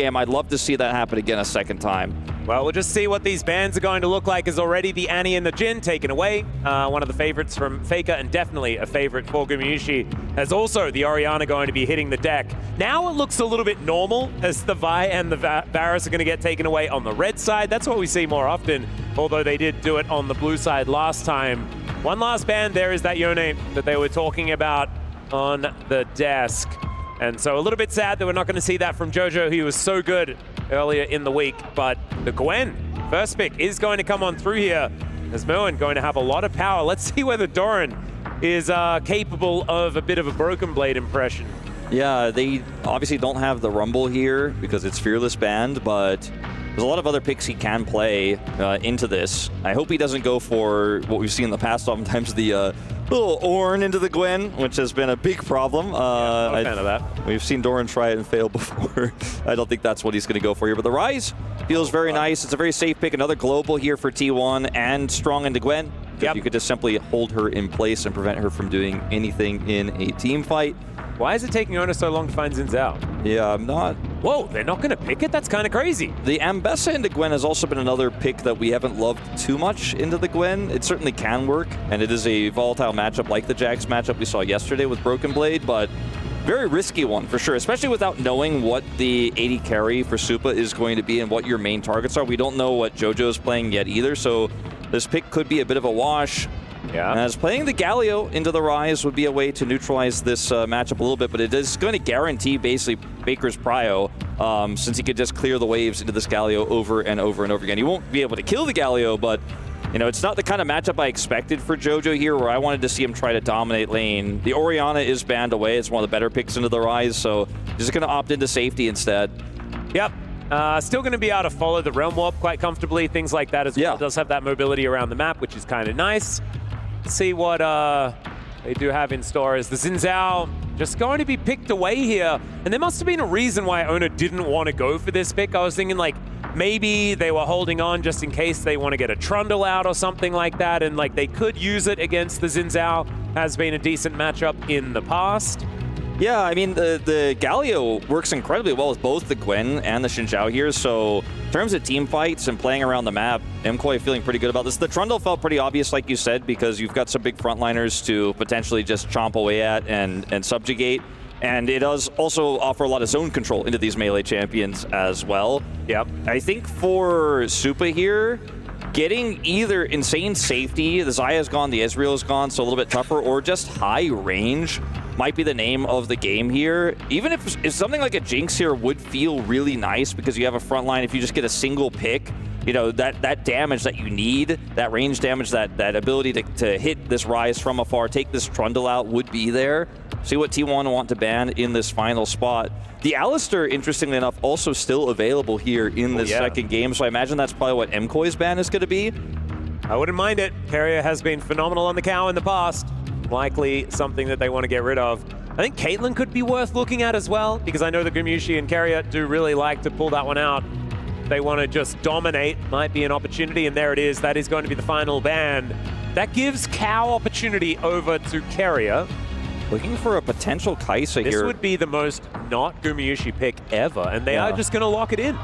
game. I'd love to see that happen again a second time. Well, we'll just see what these bans are going to look like, as already the Annie and the Jin taken away. One of the favorites from Faker, and definitely a favorite for Gumayusi, as also the Orianna going to be hitting the deck. Now it looks a little bit normal, as the Vi and the Varus are going to get taken away on the red side. That's what we see more often, although they did do it on the blue side last time. One last ban there is that Yone that they were talking about on the desk. And so a little bit sad that we're not going to see that from Jojo, who was so good earlier in the week. But the Gwen first pick is going to come on through here, as Merwin going to have a lot of power. Let's see whether Doran is capable of a bit of a Broken Blade impression. Yeah, they obviously don't have the Rumble here because it's Fearless banned, but there's a lot of other picks he can play into this. I hope he doesn't go for what we've seen in the past, oftentimes the little Ornn into the Gwen, which has been a big problem. I'm a fan of that. We've seen Doran try it and fail before. I don't think that's what he's going to go for here. But the Rise feels very nice. It's a very safe pick. Another global here for T1 and strong into Gwen. Yep. You could just simply hold her in place and prevent her from doing anything in a team fight. Why is it taking Ona so long to find Xin Zhao? Yeah, I'm not... Whoa, they're not going to pick it? That's kind of crazy. The Ambessa into Gwen has also been another pick that we haven't loved too much into the Gwen. It certainly can work, and it is a volatile matchup like the Jax matchup we saw yesterday with Broken Blade, but very risky one for sure, especially without knowing what the AD carry for Supa is going to be and what your main targets are. We don't know what Jojo is playing yet either, so this pick could be a bit of a wash. Yeah. As playing the Galio into the Rise would be a way to neutralize this matchup a little bit, but it is going to guarantee basically Baker's prio, since he could just clear the waves into this Galio over and over and over again. He won't be able to kill the Galio, but you know, it's not the kind of matchup I expected for Jojo here, where I wanted to see him try to dominate lane. The Orianna is banned away. It's one of the better picks into the Rise, so just going to opt into safety instead. Yep. Still going to be able to follow the Realm Warp quite comfortably, things like that as well. It does have that mobility around the map, which is kind of nice. See what they do have in store. Is the Xin Zhao just going to be picked away here? And there must have been a reason why Ona didn't want to go for this pick. I was thinking like maybe they were holding on just in case they want to get a Trundle out or something like that, and like they could use it against the Xin Zhao. Has been a decent matchup in the past. Yeah, I mean, the Galio works incredibly well with both the Gwen and the Xin Zhao here, so in terms of team fights and playing around the map, MKOI feeling pretty good about this. The Trundle felt pretty obvious, like you said, because you've got some big frontliners to potentially just chomp away at and subjugate, and it does also offer a lot of zone control into these melee champions as well. Yep. I think for Supa here, getting either insane safety, the Xayah's gone, the Ezreal's gone, so a little bit tougher, or just high range might be the name of the game here. Even if something like a Jinx here would feel really nice because you have a front line, if you just get a single pick, you know, that damage that you need, that range damage, that ability to hit this Rise from afar, take this Trundle out would be there. See what T1 want to ban in this final spot. The Alistar, interestingly enough, also still available here in this second game, so I imagine that's probably what MKOI's ban is going to be. I wouldn't mind it. Carrier has been phenomenal on the cow in the past. Likely something that they want to get rid of. I think Caitlyn could be worth looking at as well, because I know that Gumayusi and Carrier do really like to pull that one out. They want to just dominate, might be an opportunity, and there it is. That is going to be the final ban. That gives Cow opportunity over to Carrier. Looking for a potential Kai'Sa here. This would be the most not Gumayusi pick ever, and they are just going to lock it in.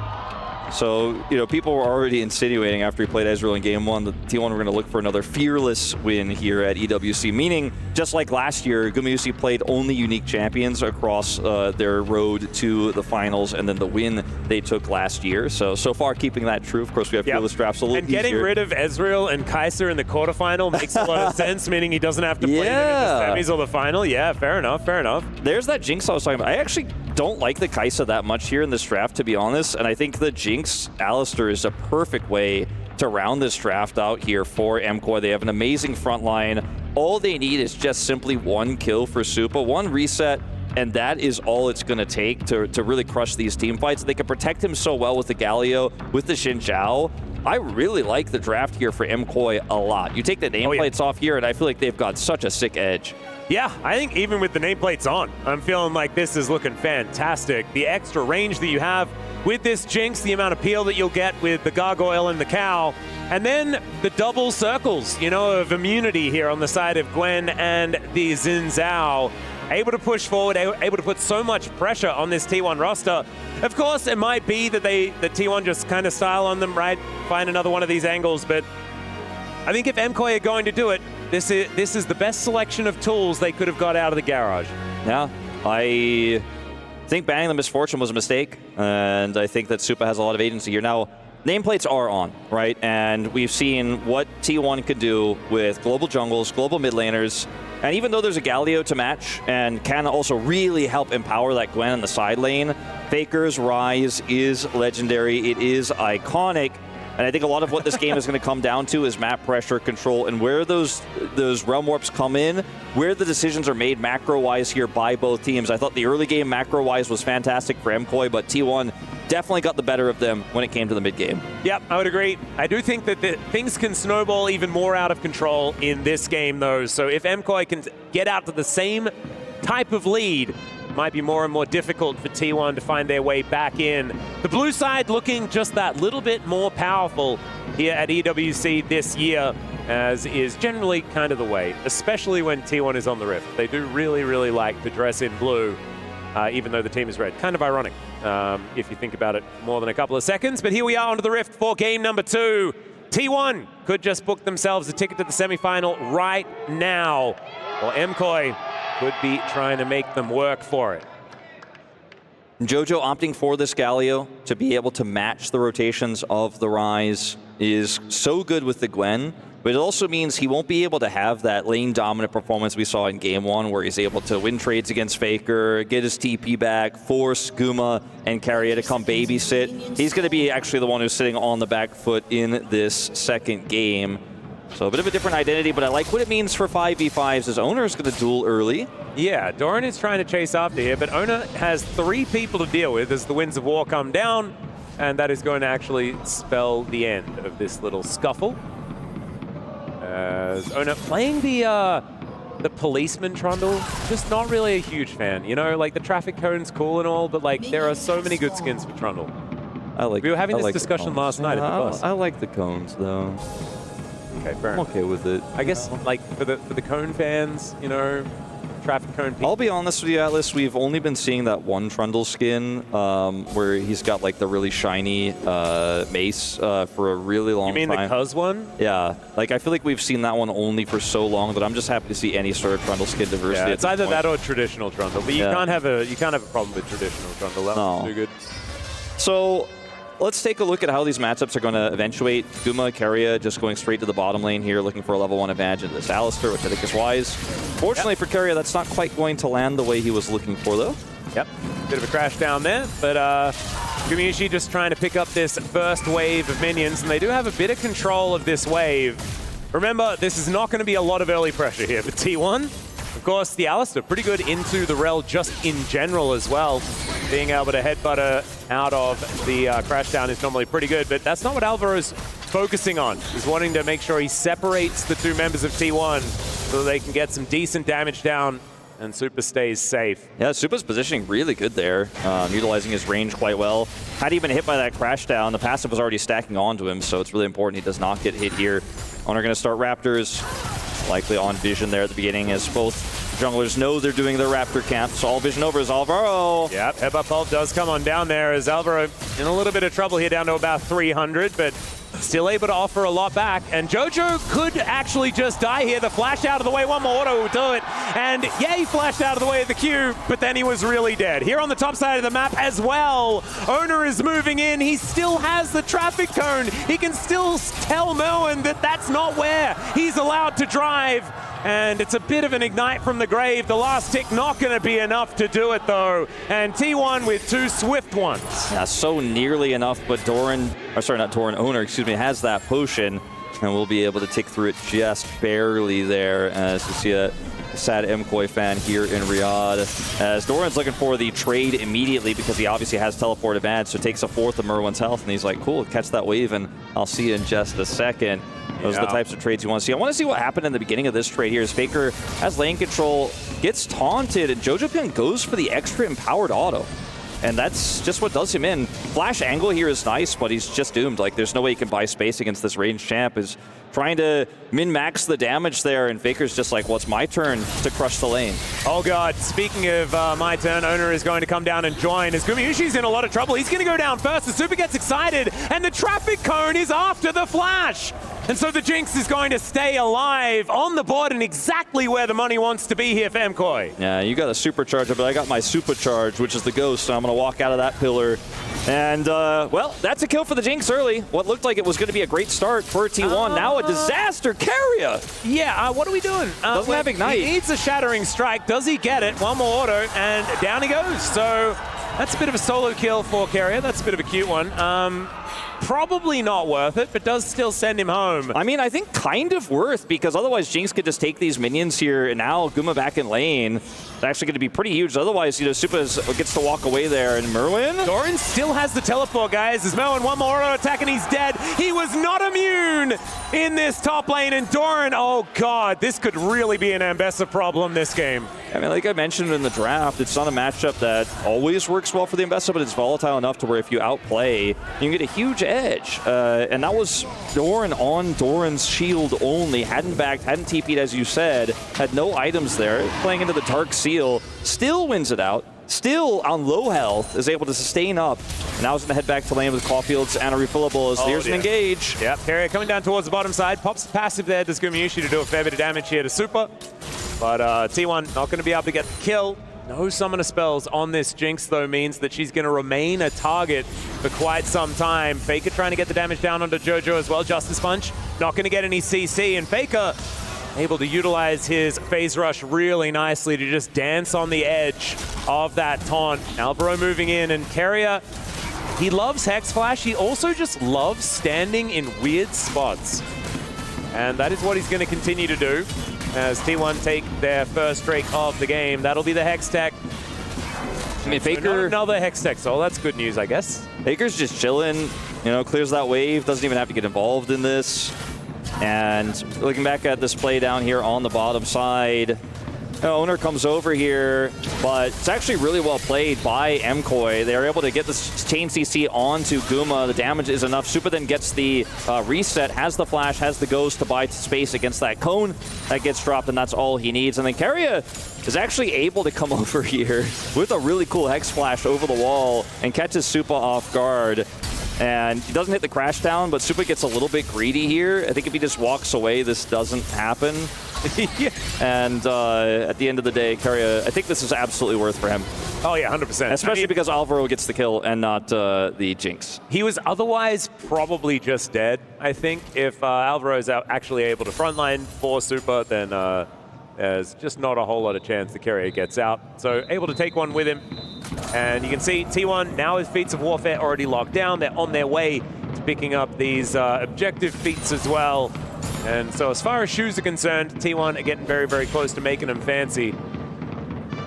So, you know, people were already insinuating after he played Ezreal in Game 1 that T1 were going to look for another fearless win here at EWC, meaning, just like last year, Gumayusi played only unique champions across their road to the finals, and then the win they took last year. So far, keeping that true. Of course, we have fearless drafts a little easier. And getting rid of Ezreal and Kai'Sa in the quarterfinal makes a lot of sense, meaning he doesn't have to play them in the semis or the final. Yeah, fair enough, fair enough. There's that Jinx I was talking about. I actually don't like the Kai'Sa that much here in this draft, to be honest, and I think the Jinx Alistar is a perfect way to round this draft out here for MKOI. They have an amazing front line. All they need is just simply one kill for Supa, one reset, and that is all it's going to take to really crush these team fights. They can protect him so well with the Galio, with the Xin Zhao. I really like the draft here for MKOI a lot. You take the nameplates off here, and I feel like they've got such a sick edge. Yeah, I think even with the nameplates on, I'm feeling like this is looking fantastic. The extra range that you have with this Jinx, the amount of peel that you'll get with the Gargoyle and the Cow, and then the double circles, you know, of immunity here on the side of Gwen and the Xin Zhao. able to push forward, able to put so much pressure on this T1 roster. Of course, it might be that T1 just kind of style on them, right? Find another one of these angles, but I think if MKOI are going to do it, this is the best selection of tools they could have got out of the garage. Yeah, I think banning the Misfortune was a mistake, and I think that Supa has a lot of agency here. Now, nameplates are on, right? And we've seen what T1 can do with global jungles, global mid laners, and even though there's a Galio to match and can also really help empower that Gwen in the side lane, Faker's Rise is legendary. It is iconic. And I think a lot of what this game is going to come down to is map pressure control and where those realm warps come in, where the decisions are made macro-wise here by both teams. I thought the early game macro-wise was fantastic for MKOI, but T1 definitely got the better of them when it came to the mid game. Yep, I would agree. I do think that things can snowball even more out of control in this game, though. So if MKOI can get out to the same type of lead, might be more and more difficult for T1 to find their way back in. The blue side looking just that little bit more powerful here at EWC this year, as is generally kind of the way, especially when T1 is on the Rift. They do really, really like to dress in blue, even though the team is red. Kind of ironic, if you think about it more than a couple of seconds. But here we are onto the Rift for game number 2. T1 could just book themselves a ticket to the semifinal right now, or MKOI could be trying to make them work for it. Jojo opting for this Galio to be able to match the rotations of the Rise is so good with the Gwen, but it also means he won't be able to have that lane dominant performance we saw in game 1 where he's able to win trades against Faker, get his TP back, force Guma and Carrier to come babysit. He's going to be actually the one who's sitting on the back foot in this second game. So a bit of a different identity, but I like what it means for 5v5s as Owner is going to duel early. Yeah, Doran is trying to chase after here, but Owner has 3 people to deal with as the Winds of War come down, and that is going to actually spell the end of this little scuffle. As Owner playing the policeman Trundle, just not really a huge fan. You know, like the traffic cone's cool and all, but like there are so many good skins for Trundle. We were having this discussion last night at the bus. I like the cones though. Okay, fair enough. I'm okay with it. I guess, like, for the cone fans, you know, traffic cone people. I'll be honest with you, Atlas, we've only been seeing that one Trundle skin where he's got, like, the really shiny mace for a really long time. You mean the Cuz one? Yeah. Like, I feel like we've seen that one only for so long that I'm just happy to see any sort of Trundle skin diversity. Yeah, it's either that or traditional Trundle, but you can't have a problem with traditional Trundle. That one's too good. So let's take a look at how these matchups are going to eventuate. Guma, Keria just going straight to the bottom lane here, looking for a level 1 advantage into this Alistar, which I think is wise. Fortunately for Keria, that's not quite going to land the way he was looking for, though. Yep, bit of a crash down there, but Gumiushi just trying to pick up this first wave of minions, and they do have a bit of control of this wave. Remember, this is not going to be a lot of early pressure here for T1. Of course, the Alistar pretty good into the rel just in general as well. Being able to headbutt her out of the crash down is normally pretty good, but that's not what Alvaro's focusing on. He's wanting to make sure he separates the 2 members of T1 so they can get some decent damage down and Supa stays safe. Yeah, Supa's positioning really good there, utilizing his range quite well. Had he been hit by that crash down, the passive was already stacking onto him, so it's really important he does not get hit here. Owner going to start Raptors, likely on vision there at the beginning, as both junglers know they're doing their Raptor camp. So all vision over is Alvaro. Yep, Headbutt Pulp does come on down there as Alvaro in a little bit of trouble here, down to about 300, but still able to offer a lot back. And Jojo could actually just die here. The flash out of the way, one more auto will do it. And yeah, he flashed out of the way of the Q, but then he was really dead. Here on the top side of the map as well, Owner is moving in. He still has the traffic cone. He can still tell Merwin that that's not where he's allowed to drive. And it's a bit of an ignite from the grave. The last tick not going to be enough to do it, though. And T1 with 2 swift ones. Yeah, so nearly enough, but Owner, excuse me, has that potion, and we'll be able to tick through it just barely there, as you see a sad MKOI fan here in Riyadh. As Doran's looking for the trade immediately because he obviously has teleport advantage, so takes a 4th of Merwin's health, and he's like, cool, catch that wave, and I'll see you in just a second. Those are the types of trades you want to see. I want to see what happened in the beginning of this trade here as Faker has lane control, gets taunted, and Jojo Pin goes for the extra empowered auto. and that's just what does him in. Flash angle here is nice, but he's just doomed. Like, there's no way he can buy space against this ranged champ. Is trying to min-max the damage there, and Faker's just like, well, it's my turn to crush the lane. Oh god, speaking of my turn, Owner is going to come down and join as Gumayusi's in a lot of trouble. He's going to go down first. The Super gets excited, and the traffic cone is after the Flash. And so the Jinx is going to stay alive on the board and exactly where the money wants to be here for MKOI. Yeah, you got a supercharger, but I got my supercharge, which is the Ghost, so I'm going to walk out of that pillar. And, well, that's a kill for the Jinx early. What looked like it was going to be a great start for T1. Now a disaster carrier. Yeah, what are we doing? Doesn't have Ignite. He needs a Shattering Strike. Does he get it? One more auto, and down he goes. So that's a bit of a solo kill for carrier. That's a bit of a cute one. Probably not worth it, but does still send him home. I mean, I think kind of worth, because otherwise Jinx could just take these minions here, and now Guma back in lane. It's actually going to be pretty huge. Otherwise, you know, Supa gets to walk away there, and Merwin? Doran still has the teleport, guys. As Merwin, one more auto attack, and he's dead. He was not immune in this top lane, and Doran, oh god, this could really be an Ambessa problem this game. I mean, like I mentioned in the draft, it's not a matchup that always works well for the Ambessa, but it's volatile enough to where if you outplay, you can get a huge edge. And that was Doran on Doran's shield only. Hadn't backed, hadn't TP'd as you said, had no items there. Playing into the Dark Seal, still wins it out. Still on low health, is able to sustain up. And now he's going to head back to lane with Caulfield's and a refillable as there's an engage. Yep, carrier coming down towards the bottom side. Pops the passive there. Does Gumayusi to do a fair bit of damage here to Supa. But T1 not going to be able to get the kill. No summoner spells on this Jinx, though, means that she's going to remain a target for quite some time. Faker trying to get the damage down onto JoJo as well. Justice Punch not going to get any CC. And Faker able to utilize his phase rush really nicely to just dance on the edge of that taunt. Alvaro moving in, and Carrier, he loves Hex Flash. He also just loves standing in weird spots. And that is what he's going to continue to do as T1 take their first break of the game. That'll be the Hex Tech. I mean, Faker... So not another Hex Tech, so that's good news, I guess. Faker's just chilling, you know, clears that wave, doesn't even have to get involved in this. And looking back at this play down here on the bottom side, Owner comes over here, but it's actually really well played by MKOI. They're able to get this chain CC onto Guma. The damage is enough. Supa then gets the reset, has the flash, has the ghost to buy space against that cone that gets dropped, and that's all he needs. And then Carrier is actually able to come over here with a really cool Hex Flash over the wall and catches Supa off guard. And he doesn't hit the crash down, but Supa gets a little bit greedy here. I think if he just walks away, this doesn't happen. Yeah. And at the end of the day, Carrier, I think this is absolutely worth for him. Oh yeah, 100%. Especially because Alvaro gets the kill and not the Jinx. He was otherwise probably just dead, I think. If Alvaro is actually able to frontline for Supa, then there's just not a whole lot of chance the Carrier gets out. So able to take one with him. And you can see T1 now with Feats of Warfare already locked down. They're on their way to picking up these objective feats as well. And so as far as shoes are concerned, T1 are getting very, very close to making them fancy.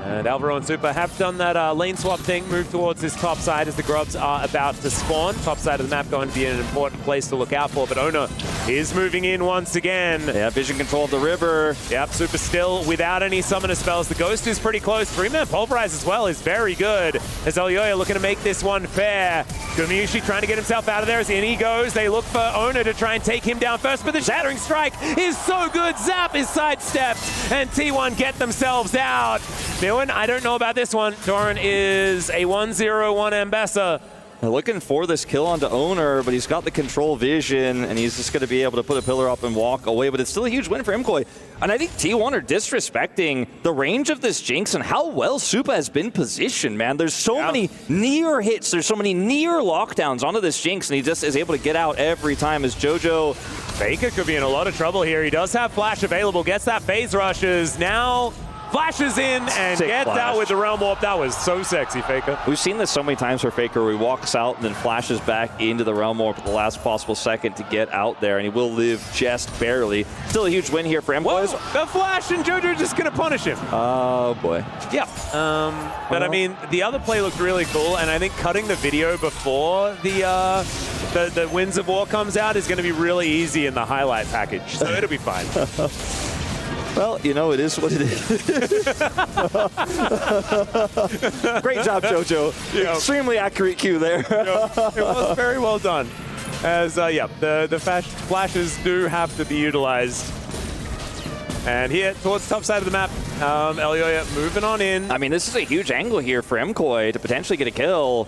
And Alvaro and Supa have done that lane swap thing, move towards this top side as the grubs are about to spawn. Top side of the map going to be an important place to look out for, but Owner is moving in once again. Yeah, vision control of the river. Yep, Supa still without any summoner spells. The Ghost is pretty close. Three-man Pulverize as well is very good. As Elyoya looking to make this one fair. Gumayusi trying to get himself out of there as in he goes. They look for Owner to try and take him down first, but the Shattering Strike is so good. Zap is sidestepped, and T1 get themselves out. Millen, I don't know about this one. Doran is a 1-0-1 Ambessa. Looking for this kill onto Owner, but he's got the control vision, and he's just going to be able to put a pillar up and walk away. But it's still a huge win for MKOI. And I think T1 are disrespecting the range of this Jinx and how well Supa has been positioned, man. There's so many near hits. There's so many near lockdowns onto this Jinx, and he just is able to get out every time as JoJo. Faker could be in a lot of trouble here. He does have Flash available, gets that phase rushes. Now flashes in and gets out with the Realm Warp. That was so sexy, Faker. We've seen this so many times for Faker where he walks out and then flashes back into the Realm Warp at the last possible second to get out there, and he will live just barely. Still a huge win here for MKOI. The flash, and JoJo just going to punish him. Oh, boy. Yeah. But, I mean, the other play looked really cool, and I think cutting the video before the Winds of War comes out is going to be really easy in the highlight package, so it'll be fine. Well, you know, it is what it is. Great job, JoJo. Yeah. Extremely accurate cue there. It was very well done. As, yeah, the flashes do have to be utilized. And here, towards the top side of the map, Elyoya moving on in. I mean, this is a huge angle here for MKOI to potentially get a kill.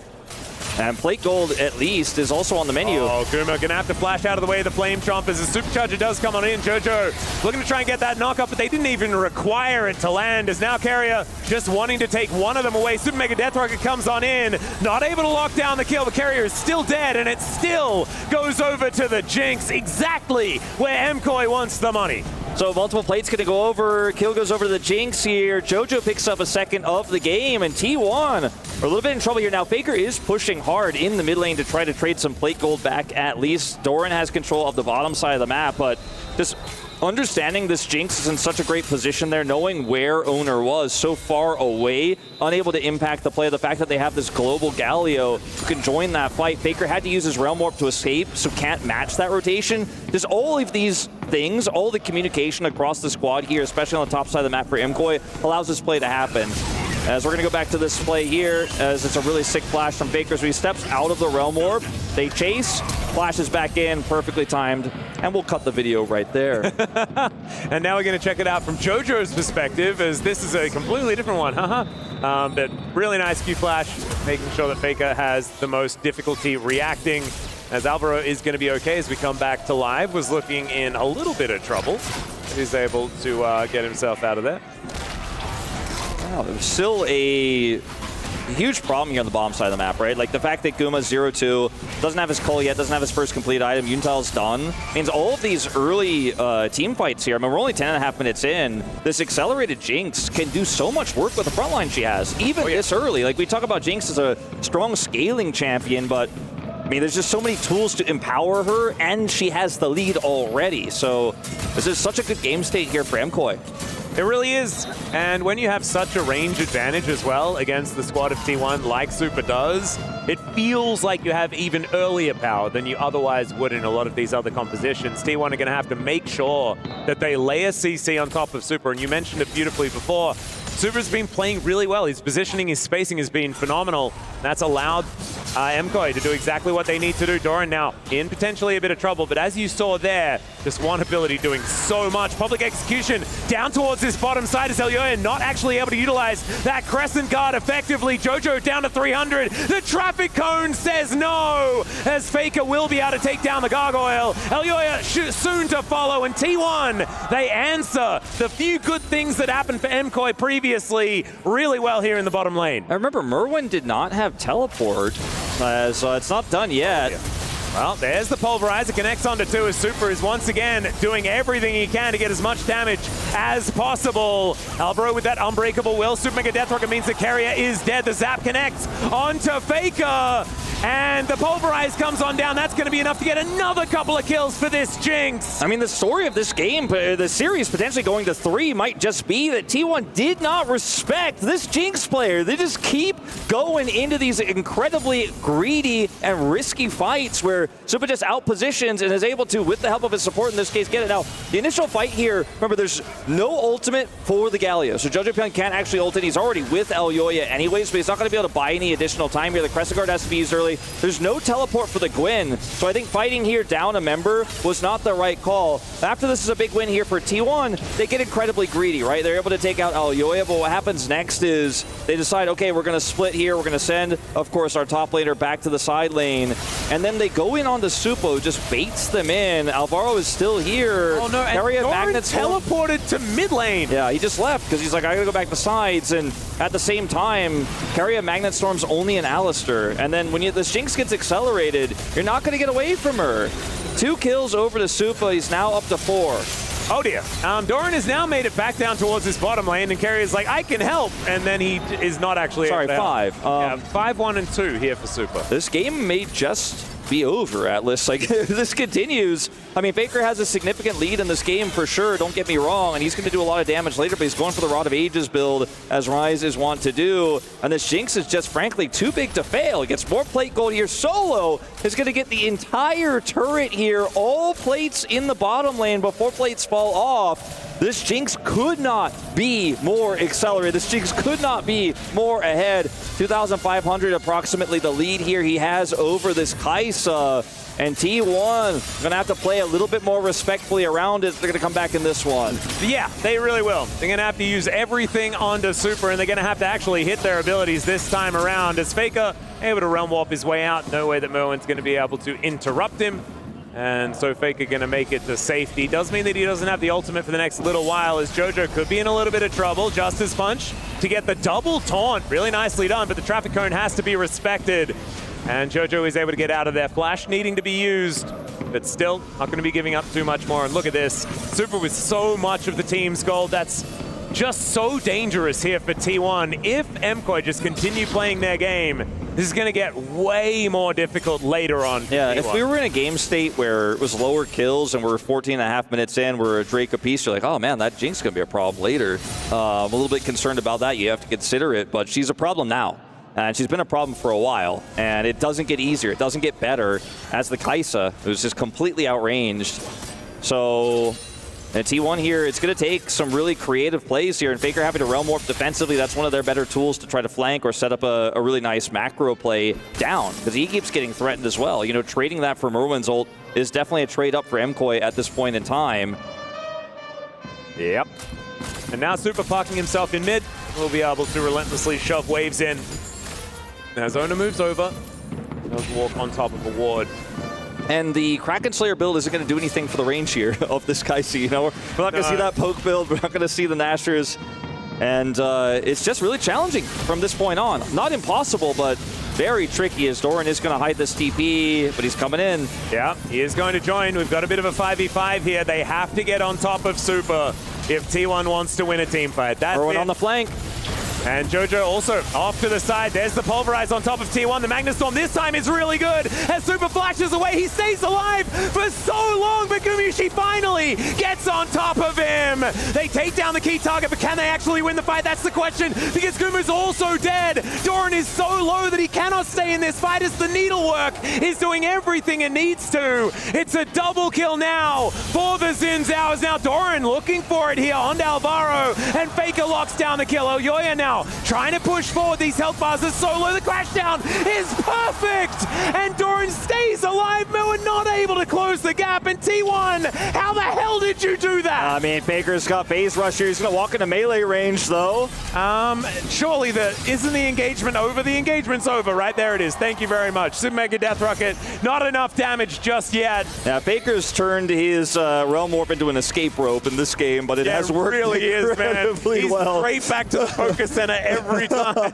And plate gold, at least, is also on the menu. Oh, Kuma gonna have to flash out of the way of the Flame Chomp as the Supercharger does come on in. JoJo looking to try and get that knock up, but they didn't even require it to land, as now Carrier just wanting to take one of them away. Super Mega Death Rocket comes on in, not able to lock down the kill. The Carrier is still dead, and it still goes over to the Jinx, exactly where MKOI wants the money. So multiple plates going to go over. Kill goes over to the Jinx here. JoJo picks up a second of the game, and T1 are a little bit in trouble here now. Faker is pushing hard in the mid lane to try to trade some plate gold back at least. Doran has control of the bottom side of the map, but just understanding this Jinx is in such a great position there, knowing where Owner was so far away, unable to impact the play. The fact that they have this global Galio who can join that fight. Faker had to use his Realm Warp to escape, so can't match that rotation. Just all of these things, all the communication across the squad here, especially on the top side of the map for MKOI, allows this play to happen. As we're going to go back to this play here, as it's a really sick flash from Faker. So he steps out of the Realm Warp, they chase, flashes back in, perfectly timed, and we'll cut the video right there. And now we're going to check it out from JoJo's perspective, as this is a completely different one, but really nice Q flash, making sure that Faker has the most difficulty reacting, as Alvaro is going to be okay as we come back to live. Was looking in a little bit of trouble. He's able to get himself out of there. Wow, there's still a huge problem here on the bottom side of the map, right? Like the fact that Guma's 0-2, doesn't have his call yet, doesn't have his first complete item, Yuntal's done, means all of these early team fights here, I mean, we're only 10.5 minutes in, this accelerated Jinx can do so much work with the front line she has, even this early. Like we talk about Jinx as a strong scaling champion, but I mean, there's just so many tools to empower her, and she has the lead already. So this is such a good game state here for MKOI. It really is. And when you have such a range advantage as well against the squad of T1 like Super does, it feels like you have even earlier power than you otherwise would in a lot of these other compositions. T1 are going to have to make sure that they layer CC on top of Super. And you mentioned it beautifully before. Super's been playing really well. His positioning, his spacing has been phenomenal. That's allowed MKOI to do exactly what they need to do. Doran now in potentially a bit of trouble, but as you saw there, just one ability doing so much. Public execution down towards this bottom side is Elyoya, not actually able to utilize that Crescent Guard effectively. JoJo down to 300. The traffic cone says no, as Faker will be able to take down the Gargoyle. Elyoya soon to follow, and T1, they answer the few good things that happened for MKOI previously really well here in the bottom lane. I remember Merwin did not have teleport, so it's not done yet. Well, there's the Pulverizer, connects onto 2 as Super is once again doing everything he can to get as much damage as possible. Alvaro with that unbreakable will. Super Mega Death Rocket means the Carrier is dead. The Zap connects onto Faker, and the Pulverize comes on down. That's going to be enough to get another couple of kills for this Jinx. I mean, the story of this game, the series potentially going to 3, might just be that T1 did not respect this Jinx player. They just keep going into these incredibly greedy and risky fights where Super just outpositions and is able to, with the help of his support in this case, get it. Now, the initial fight here, remember, there's no ultimate for the Galio. So JoJo Pyong can't actually ult it. He's already with Elyoya anyways, but he's not going to be able to buy any additional time here. The Crescent Guard has to be used early. There's no teleport for the Gwen. So I think fighting here down a member was not the right call. After this is a big win here for T1, they get incredibly greedy, right? They're able to take out Elyoya, but what happens next is they decide, okay, we're going to split here. We're going to send, of course, our top laner back to the side lane. And then they go in on the Supo, just baits them in. Alvaro is still here. Oh no, and Doran teleported to mid lane. Yeah, he just left because he's like, I gotta go back to sides. And at the same time, Carrier Magnet Storm's only an Alistair. And then when this Jinx gets accelerated, you're not gonna get away from her. 2 kills over to Supa. He's now up to 4. Oh dear. Doran has now made it back down towards his bottom lane, and Carrier's like, I can help. And then he is not actually. Sorry, 5. Yeah, 5, 1, and 2 here for Super. This game may just be over, Atlas. Like, if this continues, I mean, Faker has a significant lead in this game for sure, don't get me wrong, and he's going to do a lot of damage later, but he's going for the Rod of Ages build, as Rise is wont to do, and this Jinx is just, frankly, too big to fail. He gets more plate gold here. Solo is going to get the entire turret here, all plates in the bottom lane before plates fall off. This Jinx could not be more accelerated. This Jinx could not be more ahead. 2,500 approximately the lead here he has over this Kaisa. And T1 going to have to play a little bit more respectfully around it. They're going to come back in this one. Yeah, they really will. They're going to have to use everything onto Super, and they're going to have to actually hit their abilities this time around. As Faker able to realm warp his way out, no way that Merwin's going to be able to interrupt him. And so Faker going to make it to safety. Does mean that he doesn't have the ultimate for the next little while, as Jojo could be in a little bit of trouble. Justice Punch to get the double taunt. Really nicely done, but the traffic cone has to be respected. And Jojo is able to get out of there. Flash needing to be used, but still not going to be giving up too much more. And look at this. Super with so much of the team's gold. That's just so dangerous here for T1. If MKOI just continue playing their game, this is going to get way more difficult later on. Yeah, if we were in a game state where it was lower kills and we're 14.5 minutes in, we're a Drake apiece, you're like, oh man, that Jinx is going to be a problem later. I'm a little bit concerned about that. You have to consider it, but she's a problem now. And she's been a problem for a while, and it doesn't get easier. It doesn't get better as the Kaisa, who's just completely outranged. So, at T1 here, it's going to take some really creative plays here, and Faker having to realm warp defensively. That's one of their better tools to try to flank or set up a really nice macro play down, because he keeps getting threatened as well. You know, trading that for Merwin's ult is definitely a trade up for MKOI at this point in time. Yep. And now Super parking himself in mid. Will be able to relentlessly shove waves in. As Owner moves over, does walk on top of a ward. And the Kraken Slayer build isn't going to do anything for the range here of this Kaisa, you know? We're not going to see that poke build. We're not going to see the Nashers. And it's just really challenging from this point on. Not impossible, but very tricky as Doran is going to hide this TP, but he's coming in. Yeah, he is going to join. We've got a bit of a 5v5 here. They have to get on top of Super if T1 wants to win a team fight. That's Merwin on the flank. And Jojo also off to the side. There's the Pulverize on top of T1. The Magnustorm this time is really good. As Super flashes away, he stays alive for so long, but Gumushi finally gets on top of him. They take down the key target, but can they actually win the fight? That's the question, because Gumu's also dead. Doran is so low that he cannot stay in this fight as the needlework is doing everything it needs to. It's a double kill now for the Xin Zhaos. Now Doran looking for it here on Alvaro, and Faker locks down the kill. Yoya now trying to push forward. These health bars are so low. The crash down is perfect, and Doran stays alive. Merwin not able to close the gap. And T1, how the hell did you do that? I mean, Faker's got phase rush here. He's going to walk into melee range, though. Surely isn't the engagement over? The engagement's over, right? There it is. Thank you very much. Super Mega Death Rocket, not enough damage just yet. Yeah, Faker's turned his Realm Warp into an escape rope in this game, but it has worked really incredibly well. He's straight back to the focus center every time.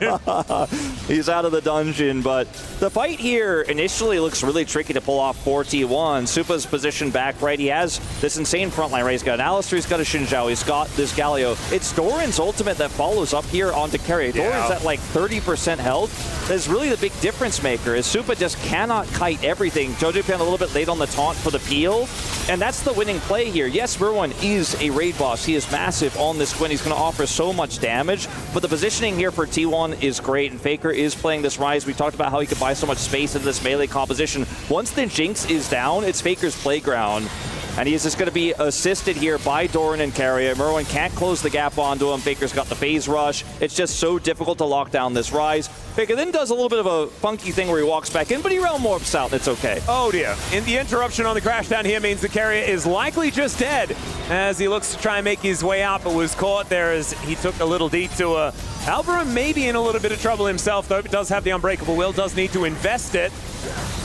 He's out of the dungeon, but the fight here initially looks really tricky to pull off for T1. Supa's positioned back right. He has this insane frontline, right? He's got an Alistar, he's got a Xin Zhao, he's got this Galio. It's Doran's ultimate that follows up here onto carry. Doran's at like 30% health. That's really the big difference maker, is Supa just cannot kite everything. Jojo Pan a little bit late on the taunt for the peel, and that's the winning play here. Yes, Merwin is a raid boss. He is massive on this win. He's going to offer so much damage, but the positioning here for T1 is great, and Faker is playing this Rise. We talked about how he could buy so much space into this melee composition. Once the Jinx is down, it's Faker's playground, and he is just going to be assisted here by Doran and Carrier. Merwin can't close the gap onto him. Faker's got the phase rush. It's just so difficult to lock down this Rise. Faker then does a little bit of a funky thing where he walks back in, but he realm warps out. It's okay. Oh dear. And the interruption on the crash down here means the Carrier is likely just dead as he looks to try and make his way out, but was caught there as he took a little detour. Alvaro may be in a little bit of trouble himself, though, but does have the Unbreakable Will, does need to invest it.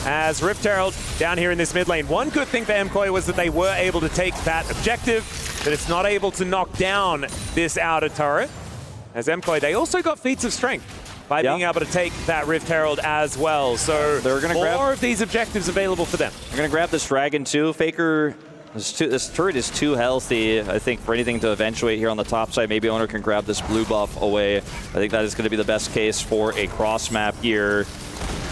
As Rift Herald down here in this mid lane. One good thing for MKOI was that they were able to take that objective, but it's not able to knock down this outer turret. As MKOI, they also got feats of strength by being able to take that Rift Herald as well. So they're going to grab more of these objectives available for them. They're going to grab this Dragon too. Faker, this turret is too healthy, I think, for anything to eventuate here on the top side. Maybe Owner can grab this blue buff away. I think that is going to be the best case for a cross map here.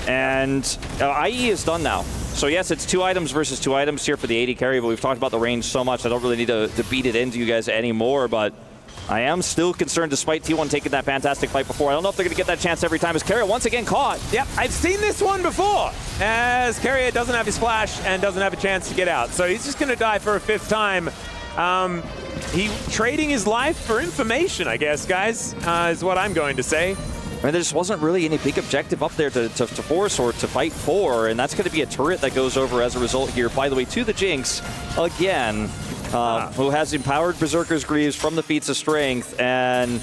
And IE is done now. So yes, it's 2 items versus 2 items here for the 80 carry, but we've talked about the range so much, I don't really need to beat it into you guys anymore, but I am still concerned despite T1 taking that fantastic fight before. I don't know if they're going to get that chance every time as Carrier once again caught. Yep, I've seen this one before, as Carrier doesn't have his flash and doesn't have a chance to get out. So he's just going to die for a 5th time. he trading his life for information, I guess, guys, is what I'm going to say. I mean, there just wasn't really any big objective up there to force or to fight for, and that's going to be a turret that goes over as a result here. By the way, to the Jinx, again, who has empowered Berserker's Greaves from the Feats of Strength, and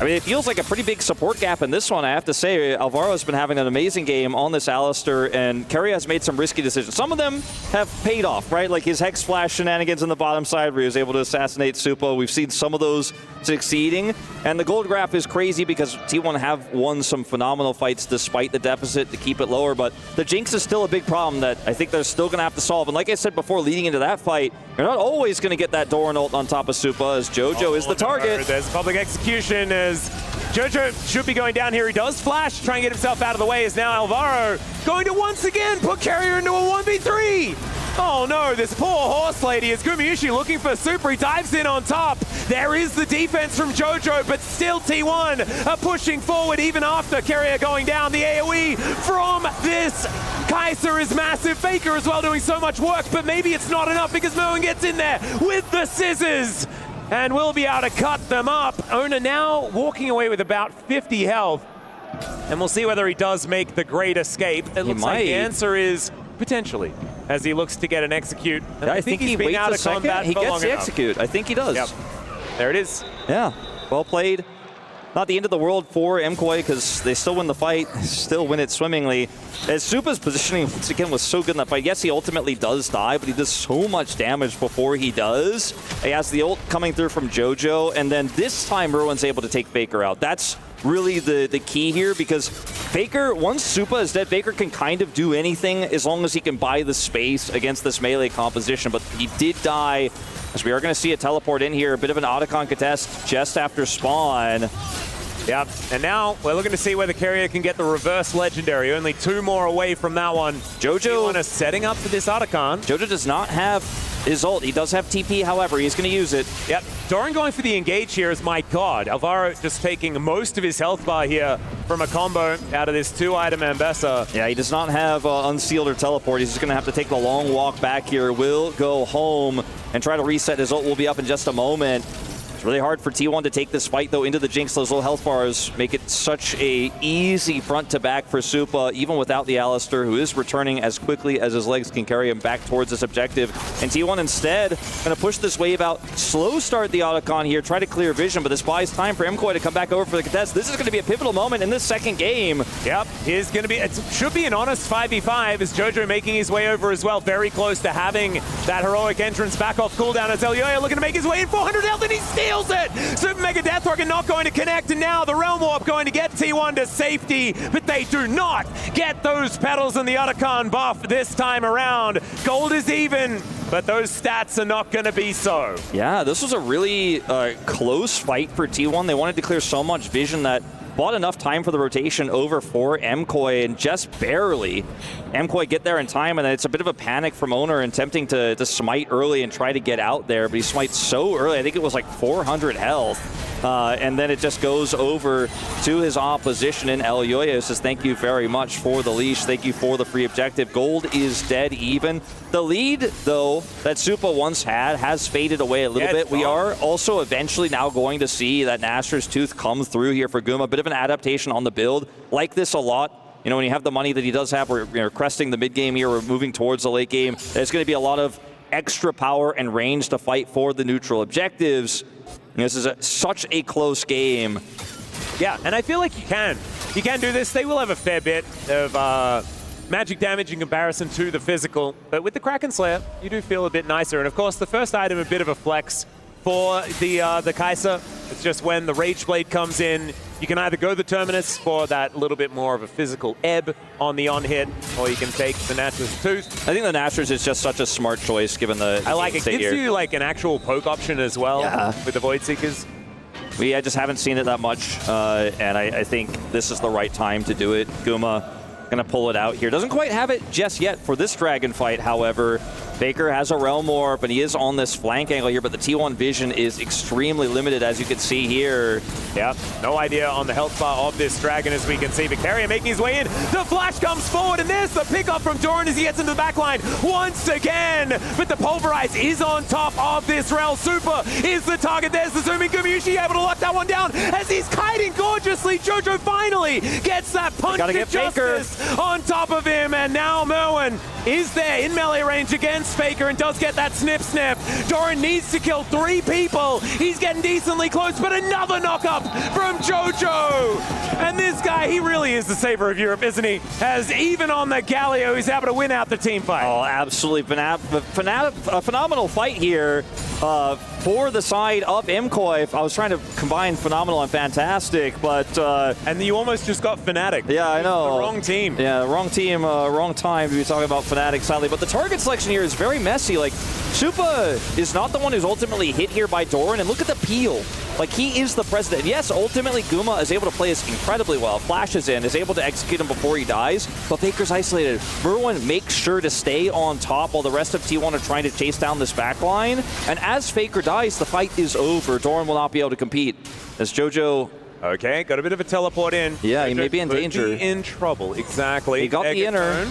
I mean, it feels like a pretty big support gap in this one. I have to say, Alvaro's been having an amazing game on this Alistar, and Keria has made some risky decisions. Some of them have paid off, right? Like his Hex Flash shenanigans on the bottom side where he was able to assassinate Supa. We've seen some of those succeeding. And the gold graph is crazy because T1 have won some phenomenal fights despite the deficit to keep it lower. But the Jinx is still a big problem that I think they're still going to have to solve. And like I said before, leading into that fight, you're not always going to get that Doran ult on top of Supa, as JoJo is the target. There's public execution as JoJo should be going down here. He does flash, try and get himself out of the way, is now Alvaro going to once again put Carrier into a 1v3. Oh no, this poor horse lady is Gumayusi looking for Super. He dives in on top. There is the defense from JoJo, but still T1 are pushing forward even after Carrier going down. The AoE from this Kai'Sa is massive. Faker as well doing so much work, but maybe it's not enough because Merwin gets in there with the scissors and will be able to cut them up. Ona now walking away with about 50 health, and we'll see whether he does make the great escape. It looks like the answer is potentially, as he looks to get an execute. And I think he's been out of combat. He gets the execute. I think he does. Yep. There it is. Yeah, well played. Not the end of the world for MKOI because they still win the fight, still win it swimmingly. As Supa's positioning once again was so good in that fight. Yes, he ultimately does die, but he does so much damage before he does. He has the ult coming through from JoJo, and then this time Merwin's able to take Faker out. That's really the key here, because Faker, once Supa is dead, Faker can kind of do anything as long as he can buy the space against this melee composition, but he did die, as we are going to see a teleport in here, a bit of an Otacon contest just after spawn. Yep, and now we're looking to see whether Carrier can get the reverse legendary. Only 2 more away from that one. JoJo is setting up for this Otacon. JoJo does not have his ult. He does have TP, however, he's going to use it. Yep, Doran going for the engage here is my god. Alvaro just taking most of his health bar here from a combo out of this 2-item Ambessa. Yeah, he does not have unsealed or teleport. He's just going to have to take the long walk back here. Will go home and try to reset. His ult will be up in just a moment. It's really hard for T1 to take this fight, though, into the Jinx. Those low health bars make it such a easy front to back for Supa, even without the Alistar, who is returning as quickly as his legs can carry him back towards this objective. And T1 instead going to push this wave out, slow start the Otacon here, try to clear vision, but this buys time for MKOI to come back over for the contest. This is going to be a pivotal moment in this second game. Yep, is going to be, it should be an honest 5v5 as JoJo making his way over as well, very close to having that heroic entrance back off cooldown as Elyoya looking to make his way in 400 health, and he steals it! Super Mega Death Rocket not going to connect, and now the Realm Warp going to get T1 to safety, but they do not get those petals in the Otacon buff this time around. Gold is even, but those stats are not going to be so. Yeah, this was a really close fight for T1. They wanted to clear so much vision that bought enough time for the rotation over for MKOI, and just barely MKOI get there in time, and then it's a bit of a panic from Owner and attempting to smite early and try to get out there, but he smites so early. I think it was like 400 health, and then it just goes over to his opposition, and Elyoya says thank you very much for the leash, thank you for the free objective. Gold is dead even. The lead, though, that Supa once had has faded away a little bit. We are also eventually now going to see that Nashor's Tooth come through here for Guma. A bit of an adaptation on the build. Like this a lot. You know, when you have the money that he does have, we're cresting the mid game here, we're moving towards the late game. There's going to be a lot of extra power and range to fight for the neutral objectives. And this is such a close game. Yeah, and I feel like you can do this. They will have a fair bit of magic damage in comparison to the physical, but with the Kraken Slayer, you do feel a bit nicer. And of course, the first item, a bit of a flex for the Kai'Sa. It's just when the Rage Blade comes in, you can either go the Terminus for that little bit more of a physical ebb on the on-hit, or you can take the Nashor's Tooth. I think the Nashor's is just such a smart choice given the I like it. Gives you like an actual poke option as well with the Void Seekers. We just haven't seen it that much, and I think this is the right time to do it. Guma gonna pull it out here. Doesn't quite have it just yet for this dragon fight, however. Faker has a Realm Warp, and he is on this flank angle here, but the T1 vision is extremely limited, as you can see here. Yeah, no idea on the health bar of this Dragon, as we can see. But Carrier making his way in. The flash comes forward, and there's the pickup from Doran as he gets into the backline once again. But the Pulverize is on top of this Rel. Super is the target. There's the zooming Gumushi, able to lock that one down as he's kiting gorgeously. Jojo finally gets that punch to justice on top of him, and now Merwin is there in melee range against Faker and does get that snip. Doran needs to kill 3 people. He's getting decently close, but another knock-up from Jojo. And this guy, he really is the savior of Europe, isn't he? As even on the Galio, he's able to win out the team fight. Oh, absolutely. A phenomenal fight here for the side of MKOI. I was trying to combine phenomenal and fantastic, but... and you almost just got Fnatic. Yeah, I know. The wrong team. Yeah, wrong team, wrong time to be talking about Fnatic, sadly. But the target selection here is very messy. Like, Supa is not the one who's ultimately hit here by Doran, and look at the peel. Like, he is the president. Yes, ultimately, Guma is able to play this incredibly well. Flashes in, is able to execute him before he dies, but Faker's isolated. Merwin makes sure to stay on top while the rest of T1 are trying to chase down this backline. And as Faker dies, the fight is over. Doran will not be able to compete. As Jojo... Okay, got a bit of a teleport in. Yeah, Jojo he may be in danger. In trouble, exactly. He got the inner.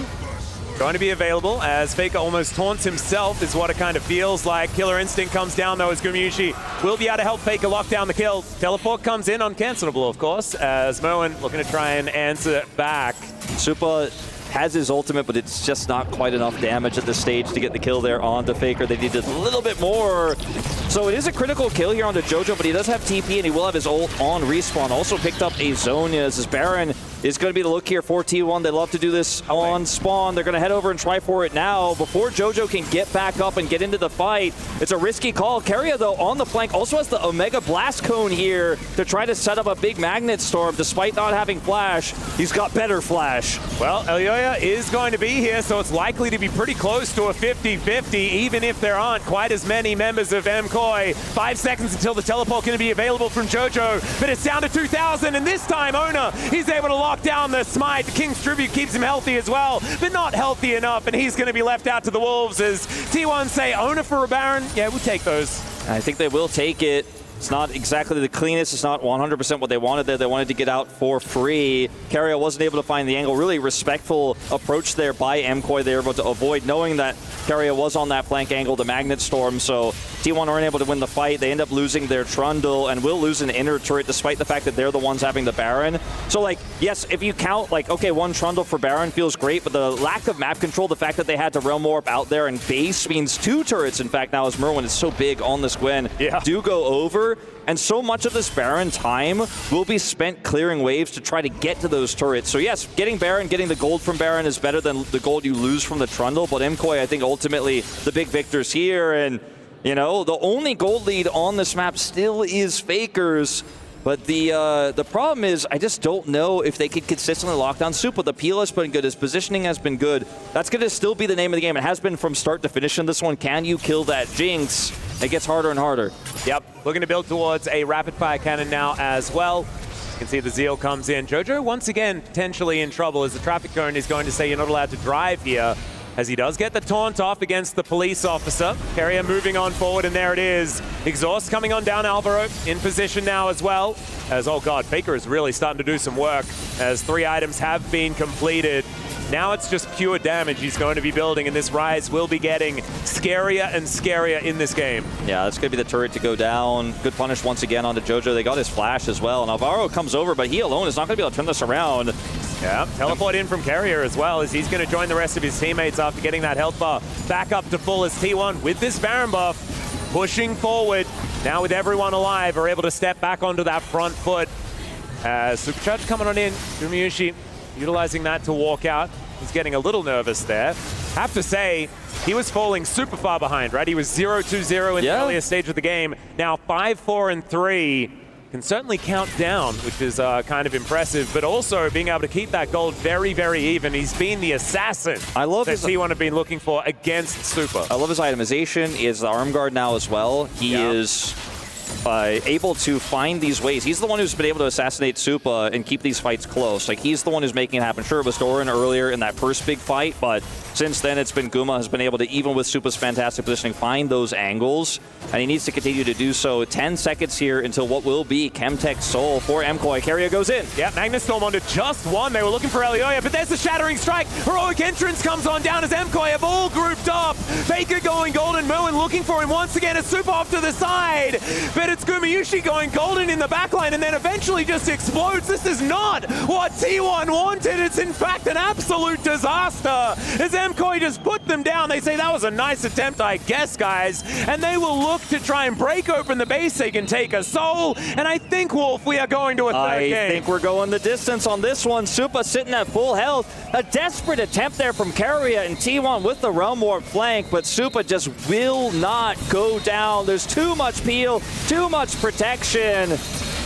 Going to be available as Faker almost taunts himself is what it kind of feels like. Killer Instinct comes down though as Gumushi will be able to help Faker lock down the kill. Teleport comes in, uncancelable of course, as Merwin looking to try and answer back. Supa has his ultimate, but it's just not quite enough damage at this stage to get the kill there onto Faker. They needed a little bit more. So it is a critical kill here onto Jojo, but he does have TP and he will have his ult on respawn. Also picked up a Zonia as his Baron is going to be the look here for T1. They love to do this on spawn. They're going to head over and try for it now before Jojo can get back up and get into the fight. It's a risky call. Keria, though, on the flank also has the Omega Blast Cone here to try to set up a big Magnet Storm despite not having Flash. He's got better Flash. Well, Elyoya is going to be here, so it's likely to be pretty close to a 50-50, even if there aren't quite as many members of MKOI. 5 seconds until the teleport can be available from Jojo, but it's down to 2,000, and this time Ona, he's able to lock down the smite. The King's Tribute keeps him healthy as well, but not healthy enough, and he's going to be left out to the Wolves as T1 say, Ona for a Baron? Yeah, we'll take those. I think they will take it. It's not exactly the cleanest. It's not 100% what they wanted there. They wanted to get out for free. Keria wasn't able to find the angle. Really respectful approach there by MKOI. They were able to avoid knowing that Keria was on that flank angle, the Magnet Storm. So T1 aren't able to win the fight. They end up losing their Trundle and will lose an inner turret despite the fact that they're the ones having the Baron. So, like, yes, if you count, like, okay, 1 Trundle for Baron feels great, but the lack of map control, the fact that they had to Realm Warp out there and base means 2 turrets, in fact, now as Merwin is so big on this Gwen, do go over. And so much of this Baron time will be spent clearing waves to try to get to those turrets. So yes, getting Baron, getting the gold from Baron is better than the gold you lose from the Trundle, but MKOI, I think, ultimately the big victors here. And, you know, the only gold lead on this map still is Faker's. But the problem is, I just don't know if they could consistently lock down Supa. The peel has been good. His positioning has been good. That's going to still be the name of the game. It has been from start to finish in this one. Can you kill that Jinx? It gets harder and harder. Yep, looking to build towards a rapid-fire cannon now as well. You can see the Zeal comes in. Jojo, once again, potentially in trouble as the traffic cone is going to say you're not allowed to drive here, as he does get the taunt off against the police officer. Keria moving on forward, and there it is. Exhaust coming on down Alvaro, in position now as well. As, oh god, Faker is really starting to do some work, as 3 items have been completed. Now it's just pure damage he's going to be building, and this Rise will be getting scarier and scarier in this game. Yeah, that's going to be the turret to go down. Good punish once again onto Jojo. They got his flash as well, and Alvaro comes over, but he alone is not going to be able to turn this around. Yeah, teleport in from Carrier as well, as he's going to join the rest of his teammates after getting that health bar back up to full as T1 with this Baron buff pushing forward. Now with everyone alive, are able to step back onto that front foot. Supercharge coming on in, Gumushi utilizing that to walk out. He's getting a little nervous there. Have to say, he was falling super far behind, right? He was 0-2-0 in the earlier stage of the game. Now 5-4-3. Can certainly count down, which is kind of impressive, but also being able to keep that gold very, very even. He's been the assassin that T1 have been looking for against Supa. I love his itemization. He has the arm guard now as well. He is able to find these ways. He's the one who's been able to assassinate Supa and keep these fights close. Like, he's the one who's making it happen. Sure, it was Doran earlier in that first big fight, but since then it's been Guma has been able to, even with Supa's fantastic positioning, find those angles, and he needs to continue to do so. 10 seconds here until what will be Chemtech Soul for MKOI. Keria goes in. Yeah, Magnus Storm onto just one. They were looking for Elioya, but there's the Shattering Strike. Heroic Entrance comes on down as MKOI have all grouped up. Faker going golden, Merwin looking for him once again. A Supa off to the side, but it's Gumayusi going golden in the backline and then eventually just explodes. This is not what T1 wanted. It's in fact an absolute disaster as MKOI just put them down. They say that was a nice attempt, I guess, guys, and they will look to try and break open the base. They can take a soul, and I think, Wolf, we are going to a third game. I think we're going the distance on this one. Supa sitting at full health. A desperate attempt there from Keria and T1 with the Realm Warp flank, but Supa just will not go down. There's too much peel, too much protection,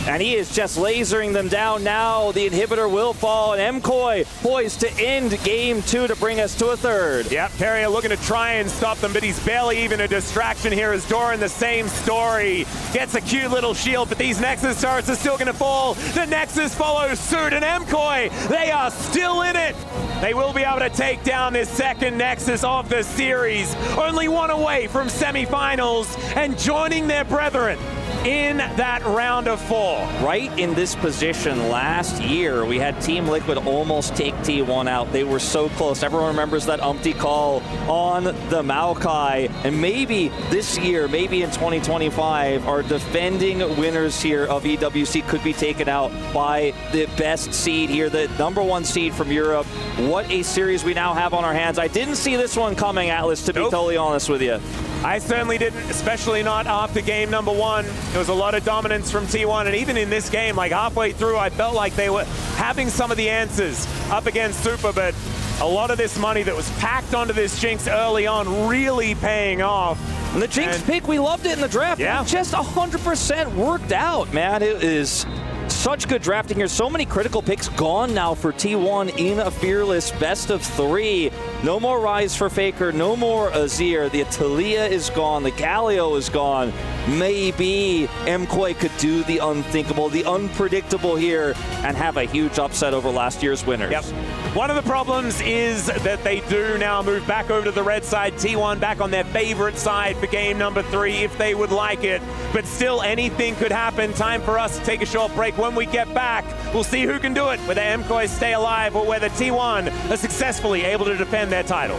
and he is just lasering them down now. The inhibitor will fall, and MKOI poised to end game 2 to bring us to a third. Yep, Keria looking to try and stop them, but he's barely even a distraction here as Doran, the same story. Gets a cute little shield, but these Nexus turrets are still going to fall. The Nexus follows suit, and MKOI, they are still in it. They will be able to take down this second Nexus of the series. Only one away from semifinals and joining their brethren in that round of 4. Right in this position last year, we had Team Liquid almost take T1 out. They were so close. Everyone remembers that umpty call on the Maokai. And maybe this year, maybe in 2025, our defending winners here of EWC could be taken out by the best seed here, the #1 seed from Europe. What a series we now have on our hands. I didn't see this one coming, Atlas, to be totally honest with you. I certainly didn't, especially not after game number 1. There was a lot of dominance from T1, and even in this game, like halfway through, I felt like they were having some of the answers up against Supa, but a lot of this money that was packed onto this Jinx early on really paying off. And the Jinx pick, we loved it in the draft. Yeah. It just 100% worked out, man. It is such good drafting here. So many critical picks gone now for T1 in a fearless best of 3. No more Rise for Faker, no more Azir. The Atalia is gone, the Galio is gone. Maybe MKOI could do the unthinkable, the unpredictable here, and have a huge upset over last year's winners. Yep. One of the problems is that they do now move back over to the red side. T1 back on their favorite side for game number 3 if they would like it. But still, anything could happen. Time for us to take a short break. When we get back, we'll see who can do it, whether MKOI stay alive or whether T1 are successfully able to defend their title.